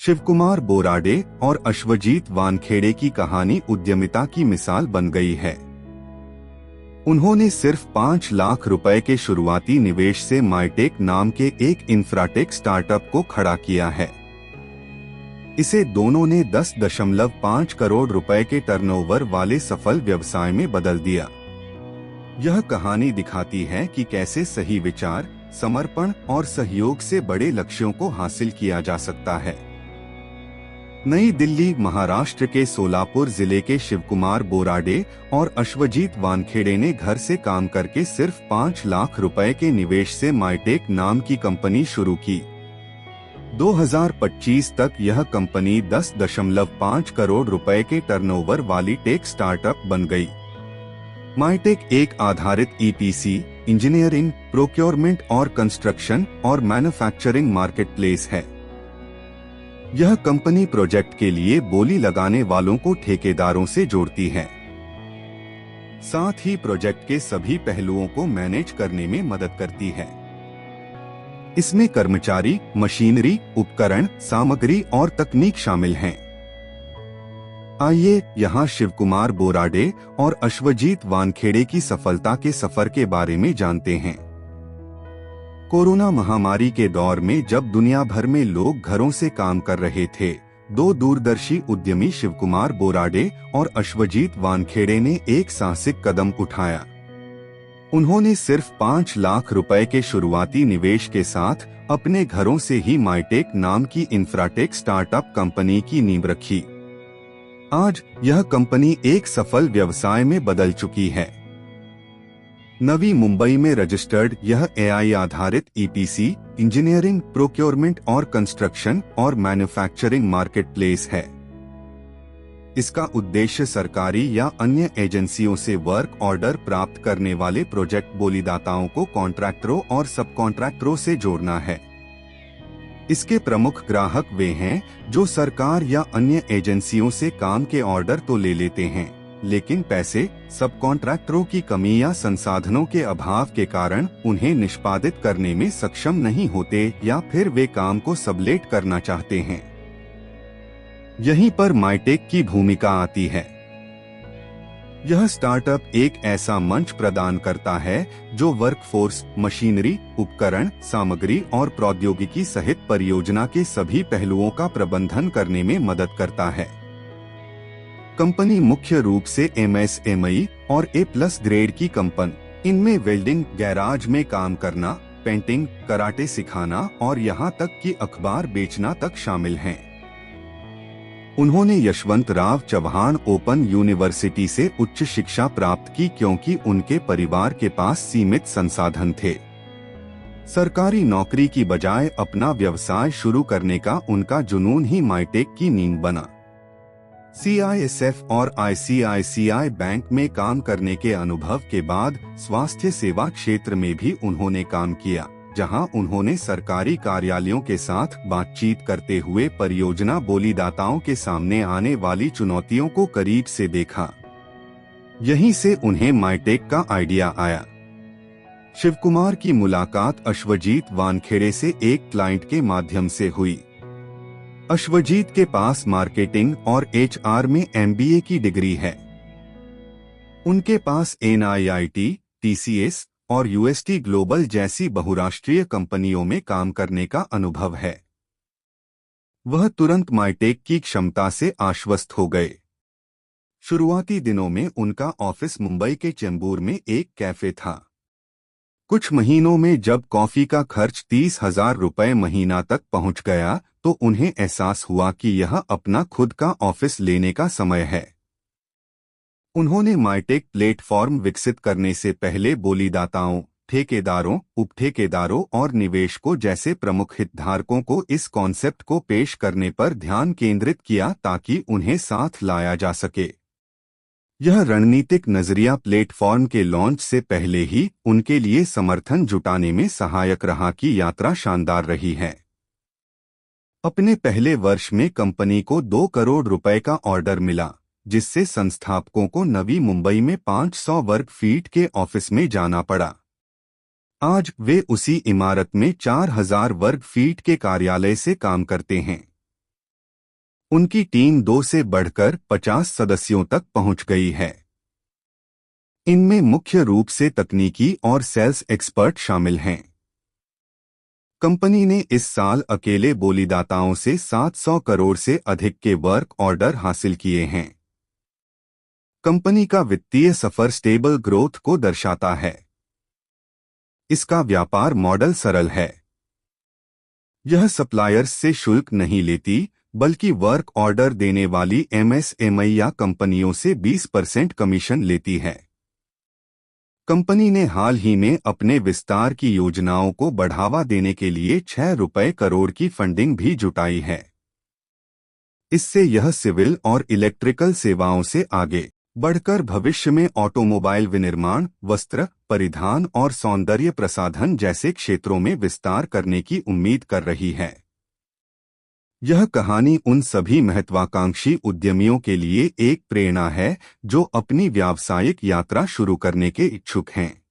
शिवकुमार बोराडे और अश्वजीत वानखेड़े की कहानी उद्यमिता की मिसाल बन गई है। उन्होंने सिर्फ 5 लाख रुपए के शुरुआती निवेश से माइटेक नाम के एक इंफ्राटेक स्टार्टअप को खड़ा किया है। इसे दोनों ने 10.5 करोड़ रुपए के टर्नओवर वाले सफल व्यवसाय में बदल दिया। यह कहानी दिखाती है कि कैसे सही विचार, समर्पण और सहयोग से बड़े लक्ष्यों को हासिल किया जा सकता है। नई दिल्ली, महाराष्ट्र के सोलापुर जिले के शिवकुमार बोराडे और अश्वजीत वानखेड़े ने घर से काम करके सिर्फ 5 लाख रुपए के निवेश से माइटेक नाम की कंपनी शुरू की। 2025 तक यह कंपनी 10.5 करोड़ रुपए के टर्नओवर वाली टेक स्टार्टअप बन गई। माइटेक एक आधारित ईपीसी, इंजीनियरिंग, प्रोक्योरमेंट और कंस्ट्रक्शन और मैन्युफैक्चरिंग मार्केटप्लेस है। यह कंपनी प्रोजेक्ट के लिए बोली लगाने वालों को ठेकेदारों से जोड़ती है, साथ ही प्रोजेक्ट के सभी पहलुओं को मैनेज करने में मदद करती है। इसमें कर्मचारी, मशीनरी, उपकरण, सामग्री और तकनीक शामिल हैं। आइए यहाँ शिवकुमार बोराडे और अश्वजीत वानखेड़े की सफलता के सफर के बारे में जानते हैं। कोरोना महामारी के दौर में जब दुनिया भर में लोग घरों से काम कर रहे थे, दो दूरदर्शी उद्यमी शिवकुमार बोराडे और अश्वजीत वानखेड़े ने एक साहसिक कदम उठाया। उन्होंने सिर्फ 5 लाख रुपए के शुरुआती निवेश के साथ अपने घरों से ही माइटेक नाम की इंफ्राटेक स्टार्टअप कंपनी की नींव रखी। आज यह कंपनी एक सफल व्यवसाय में बदल चुकी है। नवी मुंबई में रजिस्टर्ड यह एआई आधारित ईपीसी, इंजीनियरिंग, प्रोक्योरमेंट और कंस्ट्रक्शन और मैन्युफैक्चरिंग मार्केटप्लेस है। इसका उद्देश्य सरकारी या अन्य एजेंसियों से वर्क ऑर्डर प्राप्त करने वाले प्रोजेक्ट बोलीदाताओं को कॉन्ट्रैक्टरों और सब कॉन्ट्रैक्टरों से जोड़ना है। इसके प्रमुख ग्राहक वे हैं जो सरकार या अन्य एजेंसियों से काम के ऑर्डर तो ले लेते हैं, लेकिन पैसे, सब कॉन्ट्रैक्टरों की कमी या संसाधनों के अभाव के कारण उन्हें निष्पादित करने में सक्षम नहीं होते या फिर वे काम को सबलेट करना चाहते हैं। यहीं पर माइटेक की भूमिका आती है। यह स्टार्टअप एक ऐसा मंच प्रदान करता है जो वर्कफोर्स, मशीनरी, उपकरण, सामग्री और प्रौद्योगिकी सहित परियोजना के सभी पहलुओं का प्रबंधन करने में मदद करता है। कंपनी मुख्य रूप से एमएसएमई और ए+ ग्रेड की कंपनी, इनमें वेल्डिंग, गैराज में काम करना, पेंटिंग, कराटे सिखाना और यहाँ तक कि अखबार बेचना तक शामिल हैं। उन्होंने यशवंतराव चव्हाण ओपन यूनिवर्सिटी से उच्च शिक्षा प्राप्त की क्योंकि उनके परिवार के पास सीमित संसाधन थे। सरकारी नौकरी की बजाय अपना व्यवसाय शुरू करने का उनका जुनून ही माइटेक की नींव बना। सीआईएसएफ और आईसीआईसीआई बैंक में काम करने के अनुभव के बाद स्वास्थ्य सेवा क्षेत्र में भी उन्होंने काम किया, जहां उन्होंने सरकारी कार्यालयों के साथ बातचीत करते हुए परियोजना बोलीदाताओं के सामने आने वाली चुनौतियों को करीब से देखा। यहीं से उन्हें माइटेक का आइडिया आया। शिवकुमार की मुलाकात अश्वजीत वानखेड़े से एक क्लाइंट के माध्यम से हुई। अश्वजीत के पास मार्केटिंग और एचआर में एमबीए की डिग्री है। उनके पास एनआईआईटी, टीसीएस और यूएसटी ग्लोबल जैसी बहुराष्ट्रीय कंपनियों में काम करने का अनुभव है। वह तुरंत माइटेक की क्षमता से आश्वस्त हो गए। शुरुआती दिनों में उनका ऑफिस मुंबई के चेंबूर में एक कैफे था। कुछ महीनों में जब कॉफी का खर्च 30,000 रुपए महीना तक पहुंच गया तो उन्हें एहसास हुआ कि यह अपना खुद का ऑफिस लेने का समय है। उन्होंने माइटेक प्लेटफॉर्म विकसित करने से पहले बोलीदाताओं, ठेकेदारों, उपठेकेदारों और निवेशकों जैसे प्रमुख हितधारकों को इस कॉन्सेप्ट को पेश करने पर ध्यान केंद्रित किया ताकि उन्हें साथ लाया जा सके। यह रणनीतिक नजरिया प्लेटफॉर्म के लॉन्च से पहले ही उनके लिए समर्थन जुटाने में सहायक रहा कि यात्रा शानदार रही है। अपने पहले वर्ष में कंपनी को 2 करोड़ रुपए का ऑर्डर मिला, जिससे संस्थापकों को नवी मुंबई में 500 वर्ग फीट के ऑफिस में जाना पड़ा। आज वे उसी इमारत में 4,000 वर्ग फीट के कार्यालय से काम करते हैं। उनकी टीम 2 से बढ़कर 50 सदस्यों तक पहुंच गई है। इनमें मुख्य रूप से तकनीकी और सेल्स एक्सपर्ट शामिल हैं। कंपनी ने इस साल अकेले बोलीदाताओं से 700 करोड़ से अधिक के वर्क ऑर्डर हासिल किए हैं। कंपनी का वित्तीय सफर स्टेबल ग्रोथ को दर्शाता है। इसका व्यापार मॉडल सरल है। यह सप्लायर्स से शुल्क नहीं लेती, बल्कि वर्क ऑर्डर देने वाली एमएसएमई या कंपनियों से 20% कमीशन लेती है। कंपनी ने हाल ही में अपने विस्तार की योजनाओं को बढ़ावा देने के लिए 6 रुपये करोड़ की फंडिंग भी जुटाई है। इससे यह सिविल और इलेक्ट्रिकल सेवाओं से आगे बढ़कर भविष्य में ऑटोमोबाइल विनिर्माण, वस्त्र, परिधान और सौंदर्य प्रसाधन जैसे क्षेत्रों में विस्तार करने की उम्मीद कर रही है। यह कहानी उन सभी महत्वाकांक्षी उद्यमियों के लिए एक प्रेरणा है जो अपनी व्यावसायिक यात्रा शुरू करने के इच्छुक हैं।